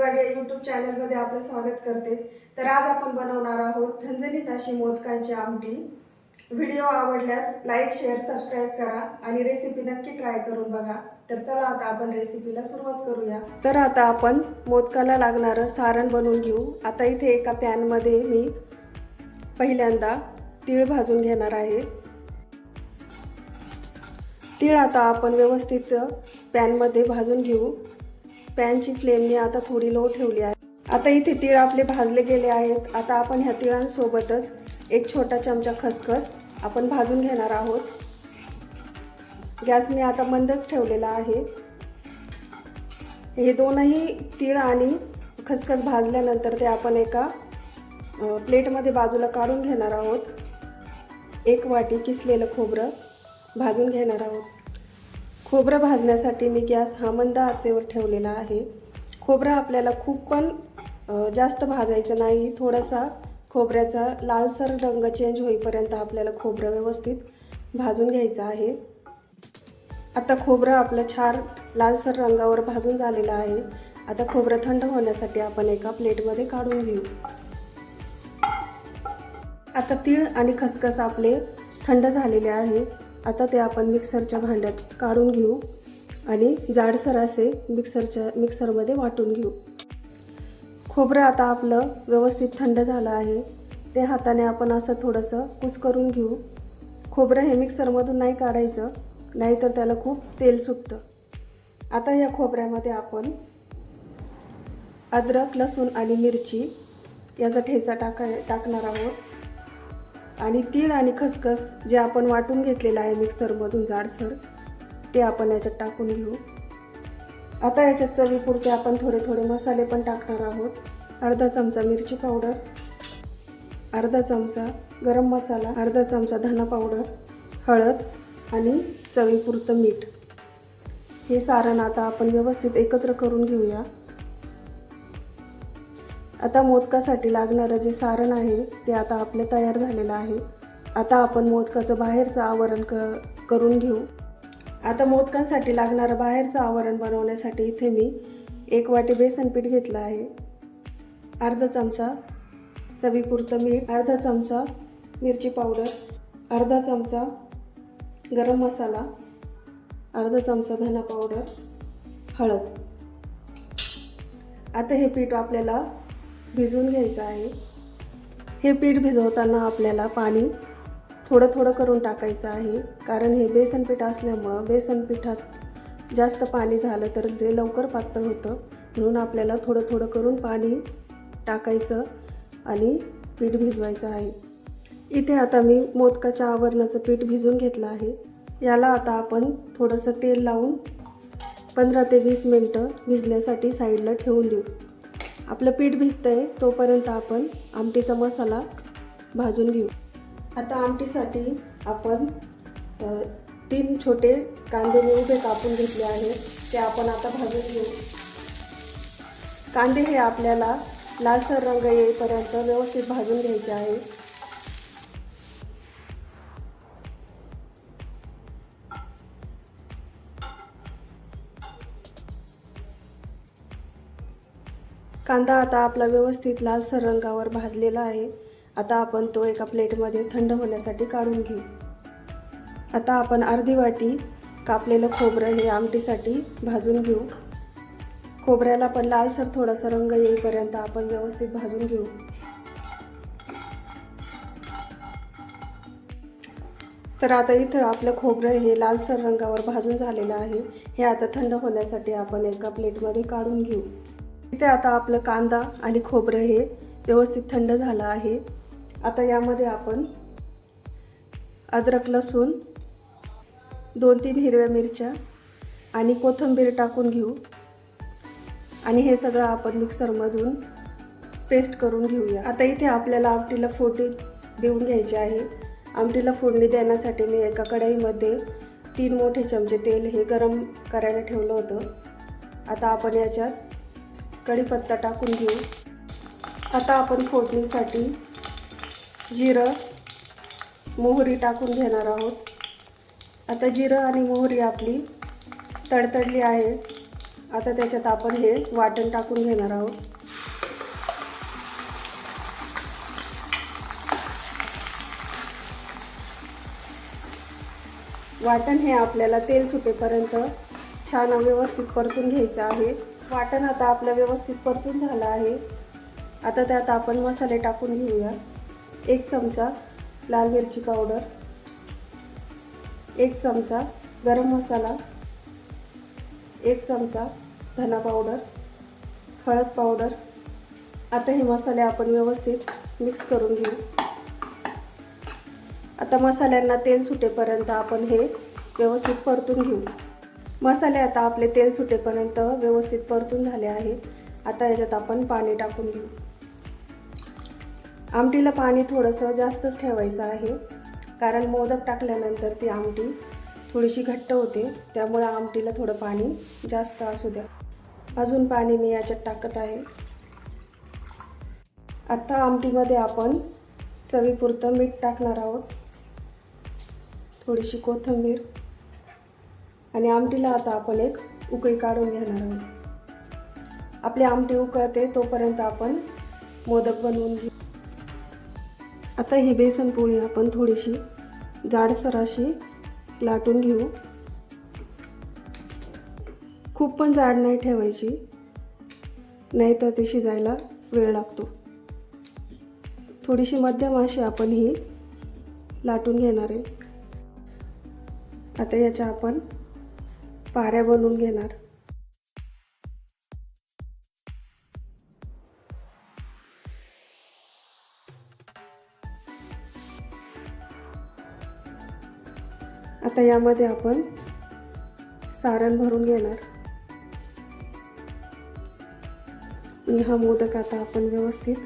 स्मिनीवर्ल्ड या यूट्यूब चॅनलमध्ये आपलं स्वागत करते। तर आज आपण बनवणार आहोत झणझणीत अशी मोदकांची आमटी। व्हिडिओ आवडल्यास लाईक शेअर सबस्क्राइब करा आणि रेसिपी नक्की ट्राय करून बघा। तर चला आता आपण रेसिपीला सुरुवात करूया। तर आता आपण मोदकाला लागणारं सारण बनवून घेऊ। आता इथे एका पॅन मध्ये मी पहिल्यांदा तीळ भाजून घेणार आहे। तीळ आता आपण व्यवस्थित पॅन मध्ये भाजून घेऊ। पॅनची फ्लेम मी आता थोडी लो ठेवली आहे। आता इथे तीळ आपले भाजले गेले आहेत। आता आपण ह्या तिळांसोबतच एक छोटा चमचा खसखस आपण भाजून घेणार आहोत। गॅस मी आता मंदच ठेवलेला आहे। हे दोनही तीळ आणि खसखस भाजल्यानंतर ते आपण एका प्लेटमध्ये बाजूला काढून घेणार आहोत। एक वाटी किसलेलं खोबरं भाजून घेणार आहोत। खोबरं भाजण्यासाठी मी गॅस हा मंद आचेवर ठेवलेला आहे। खोबरं आपल्याला खूप पण जास्त भाजायचं नाही। थोडासा खोबऱ्याचा लालसर रंग चेंज होईपर्यंत आपल्याला खोबरं व्यवस्थित भाजून घ्यायचं आहे। आता खोबरं आपलं छान लालसर रंगावर भाजून झालेलं आहे। आता खोबरं थंड होण्यासाठी आपण एका प्लेटमध्ये काढून घेऊ। आता तीळ आणि खसखस आपले थंड झालेले आहे। आता ते आपण मिक्सरच्या भांड्यात काढून घेऊ आणि जाडसर असे मिक्सरमध्ये वाटून घेऊ। खोबरं आता आपलं व्यवस्थित थंड झालं आहे। ते हाताने आपण असं थोडंसं कुस्करून घेऊ। खोबरं हे मिक्सरमधून नाही काढायचं, नाहीतर त्याला खूप तेल सुटतं। आता या खोबऱ्यामध्ये आपण अद्रक, लसूण आणि मिरची याचा ठेचा टाकणार आहोत आणि तीळ आणि खसखस जे आपण वाटून घेतलेलं आहे मिक्सरमधून जाडसर, ते आपण याच्यात टाकून घेऊ। आता याच्यात चवीपुरते आपण थोडे थोडे मसाले पण टाकणार आहोत। अर्धा चमचा मिरची पावडर, अर्धा चमचा गरम मसाला, अर्धा चमचा धना पावडर, हळद आणि चवीपुरतं मीठ। हे सारण आता आपण व्यवस्थित एकत्र करून घेऊया। आता मोदकासाठी लागणारं जे सारण आहे ते आता आपले तयार झालेलं आहे। आता आपण मोदकाचं बाहेरचं आवरण करून घेऊ। आता मोदकांसाठी लागणारं बाहेरचं आवरण बनवण्यासाठी इथे मी एक वाटी बेसन पीठ घेतलं आहे। अर्धा चमचा चवीपुरतं मीठ, अर्धा चमचा मिरची पावडर, अर्धा चमचा गरम मसाला, अर्धा चमचा धना पावडर, हळद। आता हे पीठ आपल्याला भिजवून घ्यायचं आहे। हे पीठ भिजवताना आपल्याला पाणी थोडं थोडं करून टाकायचं आहे, कारण हे बेसन पीठ असल्यामुळं बेसन पिठात जास्त पाणी झालं तर ते लवकर पातळ होतं। म्हणून आपल्याला थोडं थोडं करून पाणी टाकायचं आणि पीठ भिजवायचं आहे। इथे आता मी मोदकाच्या आवरणाचं पीठ भिजवून घेतलं आहे। याला आता आपण थोडंसं तेल लावून 15 ते 20 मिनटं भिजण्यासाठी साईडला ठेवून देऊ। आपलं पीठ भिजतंय तोपर्यंत आपण आमटीचा मसाला भाजून घेऊ। आता आमटीसाठी आपण 3 छोटे कांदे मी उभे कापून घेतले आहेत, ते आपण आता भाजून घेऊ। कांदे हे आपल्याला लालसर रंग येईपर्यंत व्यवस्थित भाजून घ्यायचे आहे। कांदा आता आपला व्यवस्थित लालसर रंगावर भाजलेला आहे। आता आपण तो एका प्लेटमध्ये थंड होण्यासाठी काढून घेऊ। आता आपण अर्धी वाटी कापलेलं खोबरं हे आमटीसाठी भाजून घेऊ। खोबऱ्याला पण लालसर थोडासा रंग येईपर्यंत आपण व्यवस्थित भाजून घेऊ। तर आता इथं आपलं खोबरं हे लालसर रंगावर भाजून झालेलं आहे। हे आता थंड होण्यासाठी आपण एका प्लेटमध्ये काढून घेऊ। इथे आता आपलं कांदा आणि खोबरं हे व्यवस्थित थंड झालं आहे। आता यामध्ये आपण अद्रक, लसूण, 2-3 हिरव्या मिरच्या आणि कोथिंबीर टाकून घेऊ आणि हे सगळं आपण मिक्सरमधून पेस्ट करून घेऊया। आता इथे आपल्याला आमटीला फोडणी देऊन घ्यायची आहे। आमटीला फोडणी देण्यासाठी मी एका कढईमध्ये 3 मोठे चमचे तेल हे गरम करायला ठेवलं होतं। आता आपण याच्यात कढीपत्ता टाकून घेऊ। आता आपण फोडणीसाठी जिरं, मोहरी टाकून घेणार आहोत। आता जिरं आणि मोहरी आपली तडतडली आहे। आता त्याच्यात आपण हे वाटण टाकून घेणार आहोत. वाटण हे आपल्याला तेल सुटेपर्यंत छान व्यवस्थित परतून घ्यायचं आहे. वाटण आता आपलं व्यवस्थित परतून झालं आहे. आता त्यात आपण मसाले टाकून घेऊया. 1 चमचा लाल मिरची पावडर, 1 चमचा गरम मसाला, 1 चमचा धना पावडर, हळद पावडर. आता हे मसाले आपण व्यवस्थित मिक्स करून घेऊ. आता मसाल्यांना तेल सुटेपर्यंत आपण हे व्यवस्थित परतून घेऊ. मसाले आता आपले तेल सुटेपर्यंत व्यवस्थित परतून झाले आहे. आता याच्यात आपण पाणी टाकून घेऊ. आमटीला पाणी थोडंसं जास्तच ठेवायचं आहे, कारण मोदक टाकल्यानंतर ती आमटी थोडीशी घट्ट होते, त्यामुळे आमटीला थोडं पाणी जास्त असू द्या. अजून पाणी मी याच्यात टाकत आहे. आता आमटीमध्ये आपण चवीपुरतं मीठ टाकणार आहोत, थोडीशी कोथिंबीर, आणि आमटीला आता आपण एक उकळी काढून घेणार आहोत. आपली आमटी उकळते तोपर्यंत आपण मोदक बनवून घेऊ. आता ही बेसन पोळी आपण थोडीशी जाडसर अशी लाटून घेऊ. खूप पण जाड नाही ठेवायची, नाही तर ती शिजायला वेळ लागतो. थोडीशी मध्यम अशी आपण ही लाटून घेणार आहे. आता याच्या आपण पाऱ्या बनवून घेणार. आता यामध्ये आपण सारण भरून घेणार. आणि हा मोदक आता आपण व्यवस्थित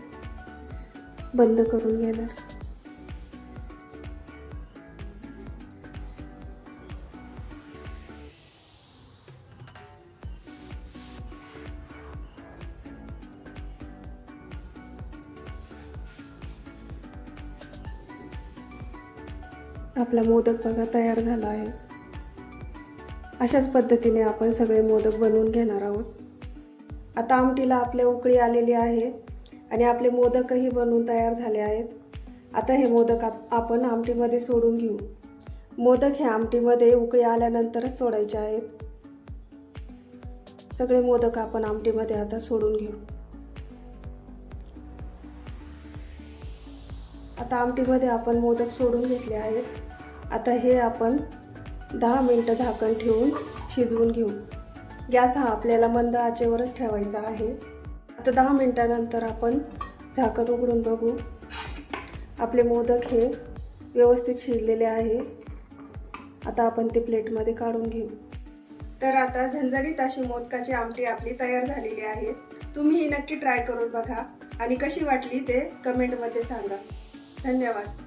बंद करून घेणार. आपला मोदक बघा तयार झाला आहे. अशाच पद्धतीने आपण सगळे मोदक बनवून घेणार आहोत. आता आमटीला आपले उकळी आलेली आहे आणि आपले मोदकही बनवून तयार झाले आहेत. आता हे मोदक आपण आमटीमध्ये सोडून घेऊ. मोदक हे आमटीमध्ये उकळी आल्यानंतरच सोडायचे आहेत. सगळे मोदक आपण आमटीमध्ये आता सोडून घेऊ. आता आमटीमध्ये आपण मोदक सोडून घेतले आहेत. आता हे आपण 10 मिनिटं झाकण ठेवून शिजवून घेऊ. गॅस हा आपल्याला मंद आचेवरच ठेवायचा आहे. आता 10 मिनिटानंतर आपण झाकण उघडून बघू. आपले मोदक हे व्यवस्थित शिजलेले आहे. आता आपण ते प्लेटमध्ये काढून घेऊ. तर आता झणझणीत अशी मोदकाची आमटी आपली तयार झालेली आहे. तुम्ही ही नक्की ट्राय करून बघा आणि कशी वाटली ते कमेंटमध्ये सांगा. धन्यवाद.